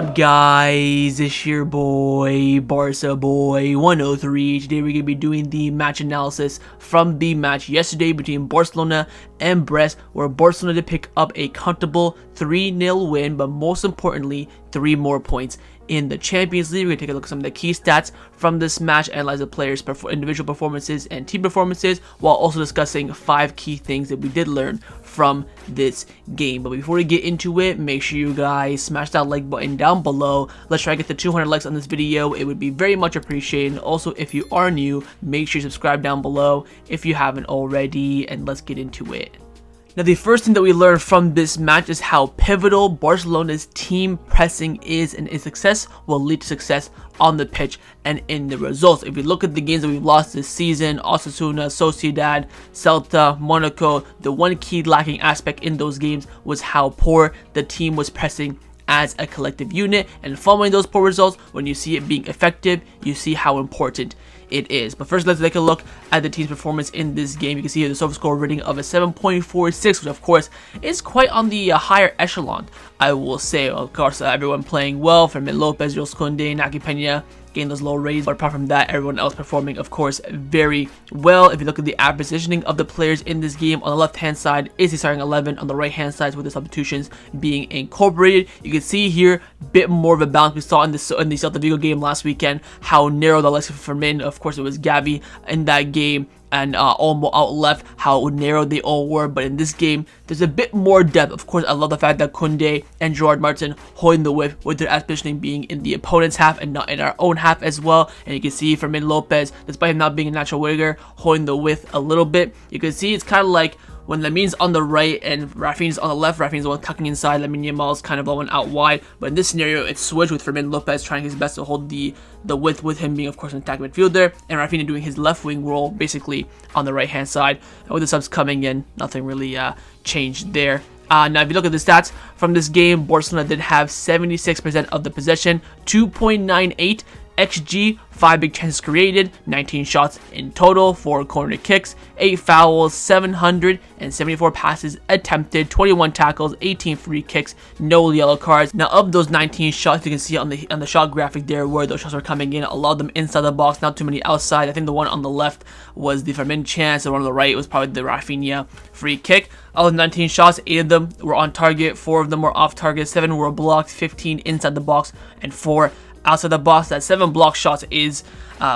up, guys? It's your boy, Barca Boy 103. Today we're going to be doing the match analysis from the match yesterday between Barcelona and Brest, where Barcelona did pick up a comfortable 3-0 win, but most importantly, 3 more points in the Champions League. We're going to take a look at some of the key stats from this match, analyze the players' individual performances and team performances, while also discussing 5 key things that we did learn from this game. But before we get into it, make sure you guys smash that like button down below. Let's try to get to 200 likes on this video. It would be very much appreciated. Also, if you are new, make sure you subscribe down below if you haven't already, and let's get into it. Now, the first thing that we learned from this match is how pivotal Barcelona's team pressing is, and its success will lead to success on the pitch and in the results. If we look at the games that we've lost this season, Osasuna, Sociedad, Celta, Monaco, the one key lacking aspect in those games was how poor the team was pressing as a collective unit, and following those poor results, when you see it being effective, you see how important it is. But first, let's take a look at the team's performance in this game. You can see here the SofaScore rating of a 7.46, which of course is quite on the higher echelon, I will say. Of course, everyone playing well. Fermin Lopez, Jules Kounde, Naki Peña getting those low ratings, but apart from that, everyone else performing, of course, very well. If you look at the average positioning of the players in this game, on the left hand side is the starting 11, on the right hand side with the substitutions being incorporated. You can see here a bit more of a balance we saw in the Celta Vigo game last weekend, how narrow the legs for Fermin. Of course, it was Gavi in that game, and Olmo out left, how narrow they all were. But in this game, there's a bit more depth. Of course, I love the fact that Kounde and Gerard holding the width, with their ass positioning being in the opponent's half and not in our own half as well. And you can see Fermin Lopez, despite him not being a natural winger, holding the width a little bit. You can see it's kind of like when Lamin's on the right and Raphinha's on the left. Raphinha's the one tucking inside, Lamine Yamal's kind of blowing out wide. But in this scenario, it's switched with Fermin Lopez trying his best to hold the width, with him being, of course, an attacking midfielder, and Raphinha doing his left wing role basically on the right hand side. And with the subs coming in, nothing really changed there. Now, if you look at the stats from this game, Barcelona did have 76% of the possession, 2.98 XG, 5 big chances created, 19 shots in total, 4 corner kicks, 8 fouls, 774 passes attempted, 21 tackles, 18 free kicks, no yellow cards. Now, of those 19 shots, you can see on the shot graphic there where those shots are coming in. A lot of them inside the box, not too many outside. I think the one on the left was the Fermin chance, the one on the right was probably the Raphinha free kick. Out of 19 shots, 8 of them were on target, 4 of them were off target, 7 were blocked, 15 inside the box, and 4 outside the box. That 7 block shots is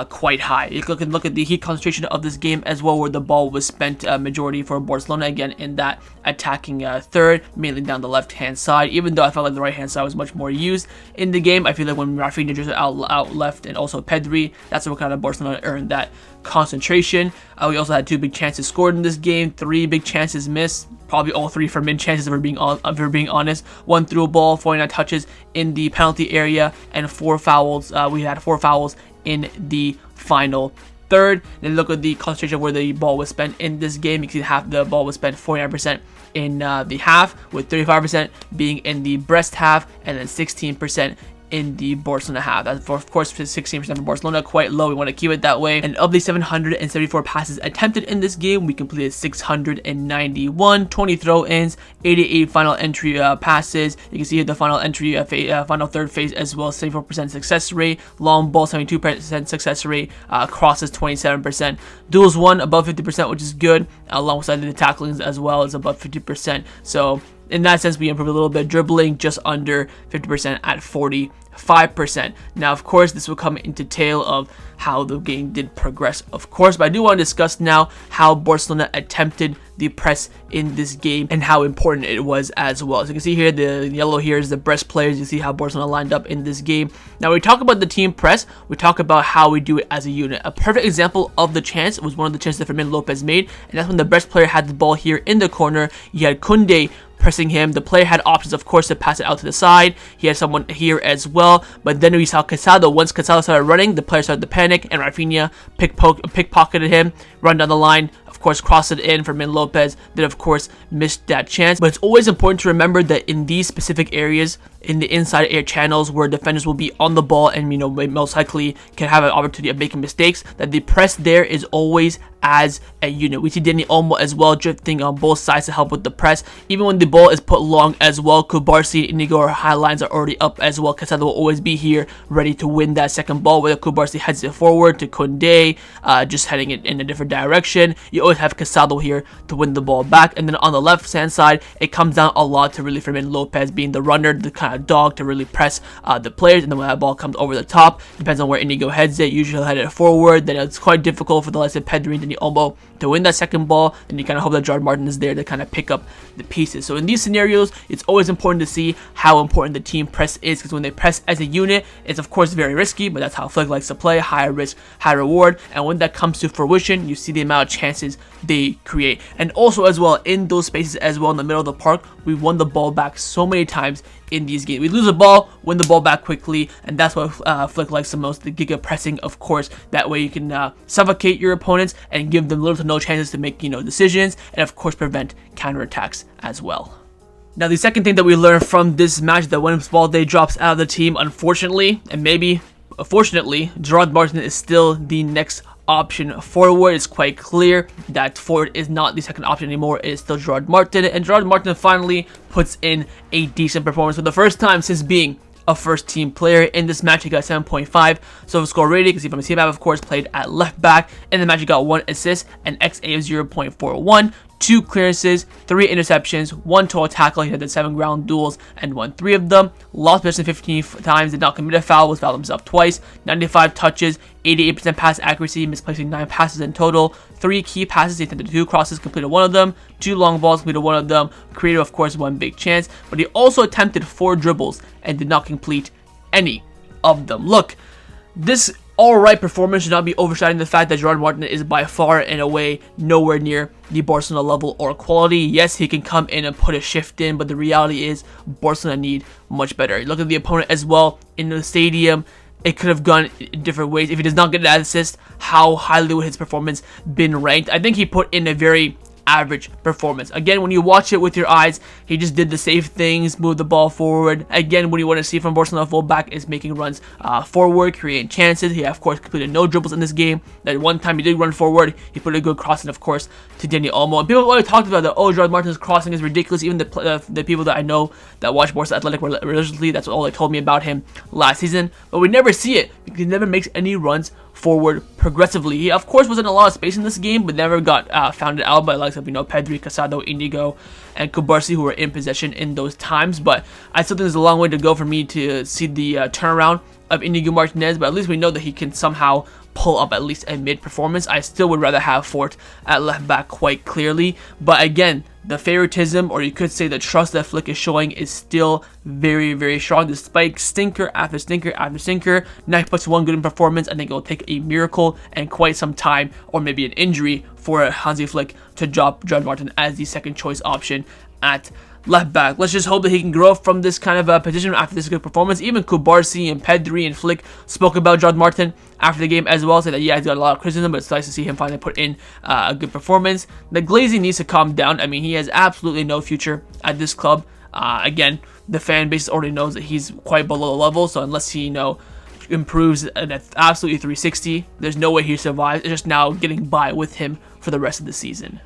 quite high. You can look at the heat concentration of this game as well, where the ball was spent majority for Barcelona, again in that attacking third, mainly down the left hand side. Even though I felt like the right hand side was much more used in the game, I feel like when Raphinha just out left, and also Pedri, that's what kind of Barcelona earned that concentration. We also had 2 big chances scored in this game, 3 big chances missed. Probably all 3 Fermin chances, if we're being honest. 1 through ball, 49 touches in the penalty area, and 4 fouls. We had 4 fouls in the final third. Then look at the concentration where the ball was spent in this game. You can see half the ball was spent 49% in the half, with 35% being in the Brest half, and then 16% in the Barcelona half. That's for, of course, 16% for Barcelona, quite low. We want to keep it that way. And of the 774 passes attempted in this game, we completed 691, 20 throw-ins, 88 final entry passes. You can see here the final entry, final third phase as well, 74% success rate. Long ball, 72% success rate. Crosses, 27%. Duels won above 50%, which is good. Alongside the tacklings as well is above 50%. So in that sense, we improved a little bit. Dribbling just under 50% at 45%. Now, of course, this will come into tail of how the game did progress, of course, but I do want to discuss now how Barcelona attempted the press in this game and how important it was as well. As you can see here, the yellow here is the Brest players. You see how Barcelona lined up in this game. Now, when we talk about the team press, we talk about how we do it as a unit. A perfect example of the chance was one of the chances that Fermin Lopez made, and that's when the Brest player had the ball here in the corner. You had Kounde pressing him. The player had options, of course, to pass it out to the side. He had someone here as well, but then we saw Casado. Once Casado started running, the player started to panic, and Raphinha pickpocketed him, run down the line, of course, crossed it in for Fermin Lopez, that of course missed that chance. But it's always important to remember that in these specific areas, in the inside air channels where defenders will be on the ball and, you know, most likely can have an opportunity of making mistakes, that the press there is always as a unit. We see Dani Olmo as well drifting on both sides to help with the press. Even when the ball is put long as well, Cubarsi and Inigo, our high lines are already up as well. Casado will always be here ready to win that second ball, whether Cubarsi heads it forward to Kounde, just heading it in a different direction. You always have Casado here to win the ball back. And then on the left hand side, it comes down a lot to really Fermin Lopez being the runner, the kind of dog to really press the players. And then when that ball comes over the top, depends on where Inigo heads it. Usually head it forward. Then it's quite difficult for the likes of Pedri and Dani Olmo to win that second ball, and you kind of hope that Gerard Martin is there to kind of pick up the pieces. So in these scenarios, it's always important to see how important the team press is, because when they press as a unit, it's of course very risky, but that's how Flick likes to play, high risk, high reward. And when that comes to fruition, you see the amount of chances they create. And also as well, in those spaces as well in the middle of the park, we won the ball back so many times in these games. We lose the ball, win the ball back quickly, and that's what Flick likes the most, the giga pressing, of course. That way you can suffocate your opponents and give them little to no chances to make, you know, decisions, and of course prevent counterattacks as well. Now, the second thing that we learned from this match, that when Abouslty drops out of the team, unfortunately, and maybe fortunately, Gerard Martin is still the next option forward. It's quite clear that forward is not the second option anymore. It is still Gerard Martin, and Gerard Martin finally puts in a decent performance for the first time since being a first team player. In this match, he got 7.5 so score rating, because from CMAP, of course, played at left back. In the match, he got 1 assist, an XA of 0.41, 2 clearances, 3 interceptions, 1 total tackle. He had the 7 ground duels and won 3 of them. Lost possession 15 times, did not commit a foul, was fouled himself twice. 95 touches, 88% pass accuracy, misplacing 9 passes in total. 3 key passes, he attempted 2 crosses, completed 1 of them. 2 long balls, completed 1 of them. Created, of course, 1 big chance, but he also attempted 4 dribbles and did not complete any of them. Look, this alright performance should not be overshadowing the fact that Gerard Martin is by far and away nowhere near the Barcelona level or quality. Yes, he can come in and put a shift in, but the reality is Barcelona need much better. Look at the opponent as well in the stadium. It could have gone in different ways. If he does not get that assist, how highly would his performance been ranked? I think he put in a very average performance. Again, when you watch it with your eyes, he just did the safe things, moved the ball forward. Again, what you want to see from Barcelona fullback is making runs forward, creating chances. He, of course, completed no dribbles in this game. That one time he did run forward, he put a good crossing, of course, to Dani Olmo. And people always talked about that, oh, Gerard Martin's crossing is ridiculous. Even the people that I know that watch Barca Athletic religiously, that's all they told me about him last season. But we never see it, because he never makes any runs forward progressively. He, of course, was in a lot of space in this game, but never got found out by the likes of, you know, Pedri, Casado, Inigo, and Cubarsi, who were in possession in those times. But I still think there's a long way to go for me to see the turnaround of Inigo Martinez, but at least we know that he can somehow pull up at least a mid performance. I still would rather have Fort at left back quite clearly, but again, the favoritism, or you could say the trust that Flick is showing, is still very, very strong, despite stinker after stinker after stinker. Now he puts one good performance. I think it will take a miracle and quite some time, or maybe an injury, for Hansi Flick to drop Gerard Martin as the second choice option at left back. Let's just hope that he can grow from this kind of position after this good performance. Even Cubarsi and Pedri and Flick spoke about Gerard Martin after the game as well, said that yeah, he's got a lot of criticism, but it's nice to see him finally put in a good performance. The glazing needs to calm down. I mean, he has absolutely no future at this club. Again, the fan base already knows that he's quite below the level, so unless he, you know, improves at absolutely 360, there's no way he survives. It's just now getting by with him for the rest of the season.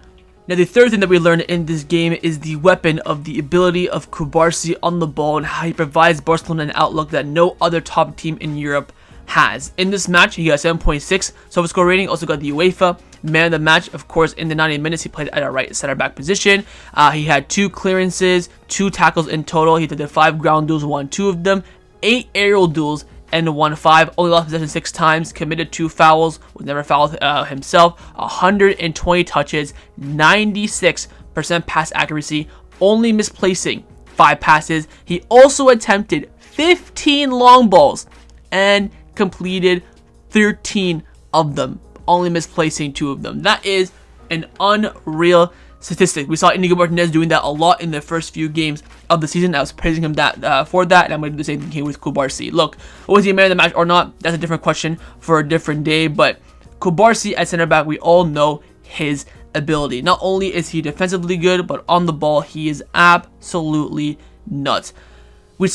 Now, the third thing that we learned in this game is the weapon of the ability of Cubarsi on the ball, and how he provides Barcelona an outlook that no other top team in Europe has. In this match, he got 7.6 score rating, also got the UEFA man of the match. Of course, in the 90 minutes, he played at a right center back position. He had 2 clearances, 2 tackles in total. He did 5 ground duels, won 2 of them, 8 aerial duels, and won 5. Only lost possession 6 times, committed 2 fouls, was never fouled himself. 120 touches, 96% pass accuracy, only misplacing 5 passes. He also attempted 15 long balls and completed 13 of them, only misplacing 2 of them. That is an unreal statistic. We saw Inigo Martinez doing that a lot in the first few games of the season. I was praising him for that, and I'm going to do the same thing here with Cubarsi. Look, was he a man of the match or not? That's a different question for a different day, but Cubarsi at center back, we all know his ability. Not only is he defensively good, but on the ball, he is absolutely nuts. We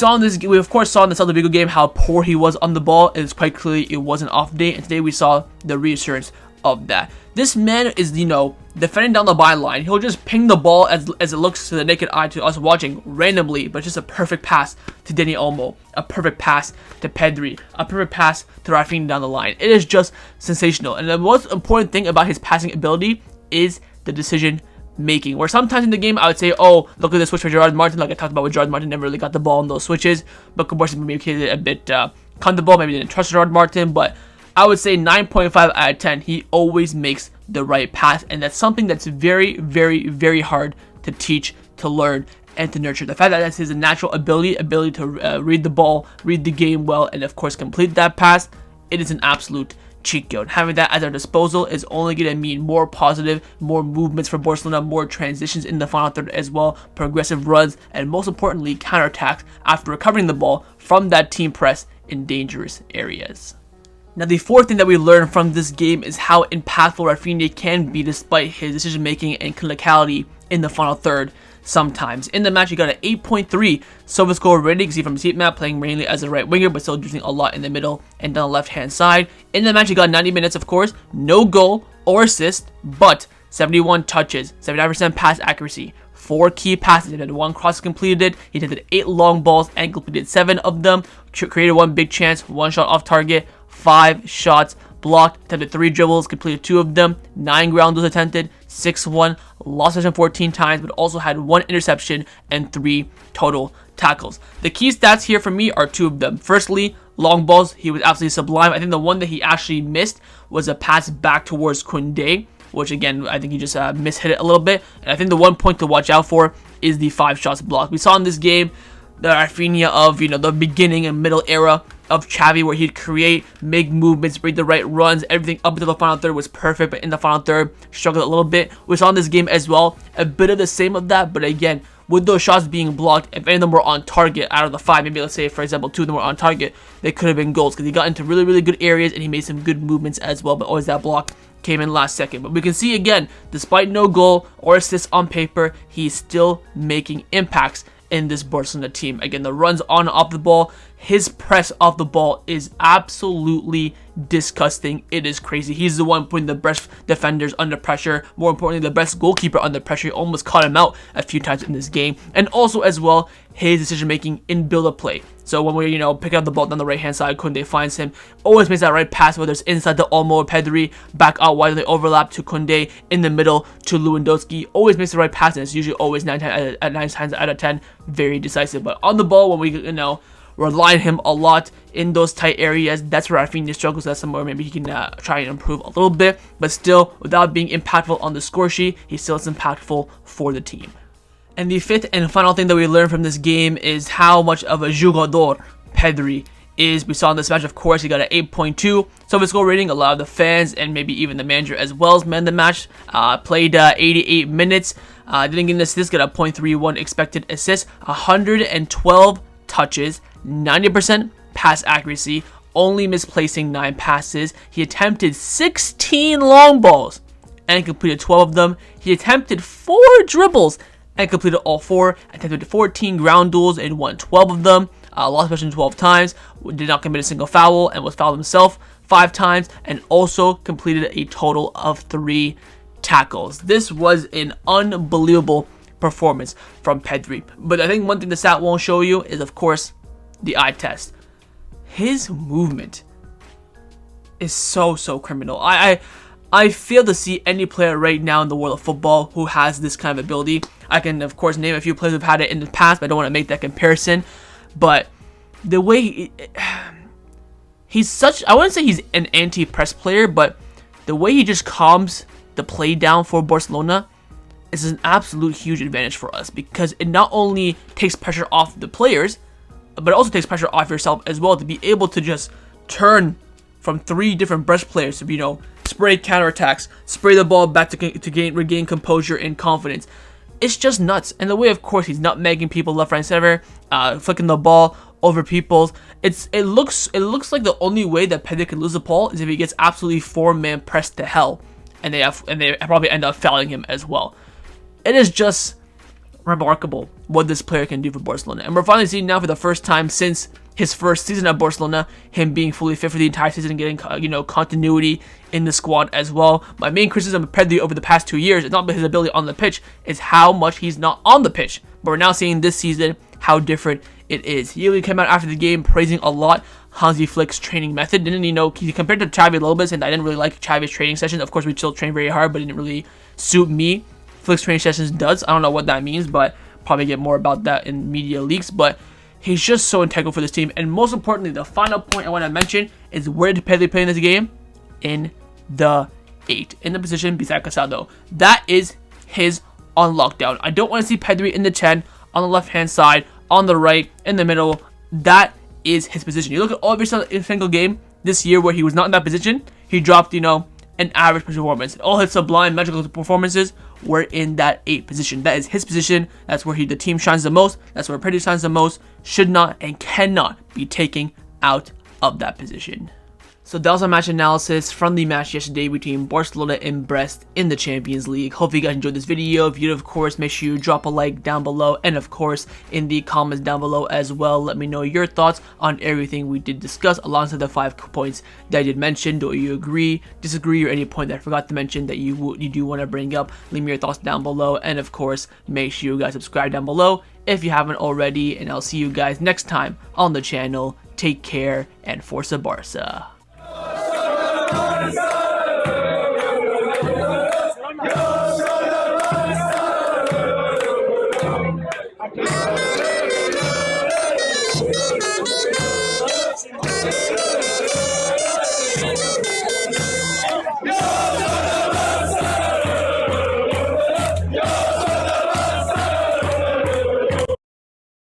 of course saw in the Celta Vigo game how poor he was on the ball. It was quite clearly it was an off day, and today we saw the reassurance of that. This man is, defending down the byline. He'll just ping the ball as it looks to the naked eye to us watching randomly, but just a perfect pass to Dani Olmo, a perfect pass to Pedri, a perfect pass to Raphinha down the line. It is just sensational. And the most important thing about his passing ability is the decision making, where sometimes in the game I would say, oh, look at the switch for Gerard Martin, like I talked about with Gerard Martin, never really got the ball in those switches, but Cubarsi maybe made it a bit comfortable, maybe didn't trust Gerard Martin, but I would say 9.5 out of 10, he always makes the right pass, and that's something that's very, very, very hard to teach, to learn, and to nurture. The fact that that's his natural ability to read the ball, read the game well, and of course complete that pass, it is an absolute cheat code. Having that at our disposal is only going to mean more positive, more movements for Barcelona, more transitions in the final third as well, progressive runs, and most importantly, counterattacks after recovering the ball from that team press in dangerous areas. Now, the fourth thing that we learned from this game is how impactful Raphinha can be despite his decision making and clinicality in the final third. Sometimes in the match, he got an 8.3 service score rating. See from his heat map, playing mainly as a right winger, but still using a lot in the middle and down the left hand side. In the match, he got 90 minutes, of course, no goal or assist, but 71 touches, 79% pass accuracy, 4 key passes. He had 1 cross completed. He attempted 8 long balls and completed 7 of them. Created 1 big chance, 1 shot off target, 5 shots blocked, attempted 3 dribbles, completed 2 of them, 9 ground duels attempted, 6-1, lost possession 14 times, but also had 1 interception and 3 total tackles. The key stats here for me are 2 of them. Firstly, long balls, he was absolutely sublime. I think the one that he actually missed was a pass back towards Kounde, which again, I think he just mishit it a little bit. And I think the one point to watch out for is the 5 shots blocked. We saw in this game the Raphinha of, the beginning and middle era of Xavi, where he'd create, make movements, read the right runs. Everything up until the final third was perfect, but in the final third, struggled a little bit. We saw in this game as well a bit of the same of that, but again, with those shots being blocked, if any of them were on target out of the 5, maybe let's say, for example, 2 of them were on target, they could have been goals because he got into really, really good areas and he made some good movements as well, but always that block came in last second. But we can see again, despite no goal or assist on paper, he's still making impacts in this Barcelona team. Again, the runs on and off the ball, his press off the ball is absolutely disgusting. It is crazy. He's the one putting the best defenders under pressure. More importantly, the best goalkeeper under pressure. He almost caught him out a few times in this game. And also as well, his decision making in build-up play. So when we're, picking up the ball down the right-hand side, Kounde finds him, always makes that right pass, whether it's inside to Olmo or Pedri, back out wide, they overlap to Kounde, in the middle to Lewandowski, always makes the right pass, and it's usually always 9 times out of 10, very decisive. But on the ball, when we, rely on him a lot in those tight areas, that's where Raphinha struggles. That's somewhere maybe he can try and improve a little bit, but still, without being impactful on the score sheet, he still is impactful for the team. And the fifth and final thing that we learned from this game is how much of a jugador Pedri is. We saw in this match, of course, he got an 8.2 service score rating. A lot of the fans and maybe even the manager as well as man the match. Played 88 minutes. Didn't get an assist, got a 0.31 expected assist. 112 touches, 90% pass accuracy, only misplacing 9 passes. He attempted 16 long balls and completed 12 of them. He attempted 4 dribbles and completed all 4. Attempted 14 ground duels and won 12 of them. Lost possession 12 times. Did not commit a single foul and was fouled himself 5 times. And also completed a total of 3 tackles. This was an unbelievable performance from Pedri. But I think one thing the stat won't show you is, of course, the eye test. His movement is so criminal. I fail to see any player right now in the world of football who has this kind of ability. I can, of course, name a few players who've had it in the past, but I don't want to make that comparison. But the way he's such, I wouldn't say he's an anti-press player, but the way he just calms the play down for Barcelona is an absolute huge advantage for us, because it not only takes pressure off the players, but it also takes pressure off yourself as well, to be able to just turn from 3 different Brest players to, spray counterattacks, spray the ball back to regain composure and confidence. It's just nuts. And the way, of course, he's nutmegging people left, right, center, flicking the ball over people. It looks like the only way that Pedri can lose the ball is if he gets absolutely 4-man pressed to hell, and they probably end up fouling him as well. It is just remarkable what this player can do for Barcelona. And we're finally seeing now for the first time since his first season at Barcelona, him being fully fit for the entire season and getting, continuity in the squad as well. My main criticism of Pedri over the past 2 years is not his ability on the pitch, it's how much he's not on the pitch. But we're now seeing this season how different it is. He really came out after the game praising a lot Hansi Flick's training method. He compared to Xavi a little bit, saying that I didn't really like Xavi's training sessions. Of course, we still train very hard, but it didn't really suit me. Flick's training sessions does. I don't know what that means, but probably get more about that in media leaks. But he's just so integral for this team. And most importantly, the final point I want to mention is where did Pedri play in this game? In the 8. In the position beside Casado. That is his on lockdown. I don't want to see Pedri in the 10, on the left-hand side, on the right, in the middle. That is his position. You look at all of every single game this year where he was not in that position, he dropped, an average performance. All his sublime, magical performances were in that 8 position. That is his position. That's where the team shines the most. That's where Pedri shines the most. Should not and cannot be taken out of that position. So that was our match analysis from the match yesterday between Barcelona and Brest in the Champions League. Hopefully you guys enjoyed this video. If you did, of course, make sure you drop a like down below. And of course, in the comments down below as well, let me know your thoughts on everything we did discuss alongside the 5 points that I did mention. Do you agree, disagree, or any point that I forgot to mention that you do want to bring up? Leave me your thoughts down below. And of course, make sure you guys subscribe down below if you haven't already. And I'll see you guys next time on the channel. Take care and Forza Barca.